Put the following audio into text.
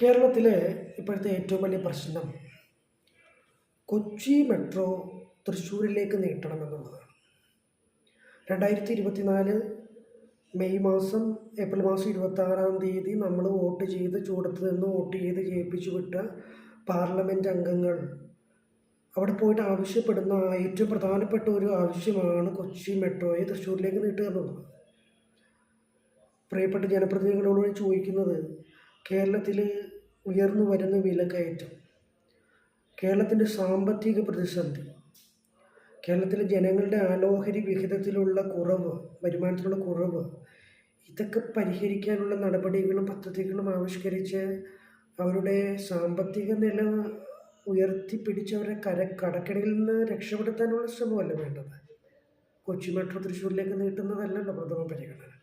കേരളത്തിലെ ഇപ്പോഴത്തെ ഏറ്റവും വലിയ പ്രശ്നം കൊച്ചി മെട്രോ തൃശ്ശൂരിലേക്ക് നീട്ടണമെന്നുള്ളതാണ്. 2024 മെയ് മാസം ഏപ്രിൽ മാസം 26-ാം തീയതി നമ്മൾ വോട്ട് ചെയ്ത് ചൂടത്ത് നിന്ന് വോട്ട് ചെയ്ത് ജയിപ്പിച്ചു വിട്ട പാർലമെൻറ്റ് അംഗങ്ങൾ അവിടെ പോയിട്ട് ആവശ്യപ്പെടുന്ന ഏറ്റവും പ്രധാനപ്പെട്ട ഒരു ആവശ്യമാണ് കൊച്ചി മെട്രോയെ തൃശ്ശൂരിലേക്ക് നീട്ടുക എന്നുള്ളത്. പ്രിയപ്പെട്ട ജനപ്രതിനിധികളോട് ചോദിക്കുന്നത്, കേരളത്തിൽ ഉയർന്നു വരുന്ന വിലക്കയറ്റം, കേരളത്തിൻ്റെ സാമ്പത്തിക പ്രതിസന്ധി, കേരളത്തിലെ ജനങ്ങളുടെ ആലോഹരി വിഹിതത്തിലുള്ള കുറവ്, വരുമാനത്തിലുള്ള കുറവ്, ഇതൊക്കെ പരിഹരിക്കാനുള്ള നടപടികളും പദ്ധതികളും ആവിഷ്കരിച്ച് അവരുടെ സാമ്പത്തിക നില ഉയർത്തിപ്പിടിച്ച് അവരെ കടക്കെണിയിൽ നിന്ന് രക്ഷപ്പെടുത്താനുള്ള ശ്രമമല്ല വേണ്ടത്. കൊച്ചി മെട്രോ തൃശ്ശൂരിലേക്ക് നീട്ടുന്നതല്ലല്ലോ പ്രഥമ പരിഗണന.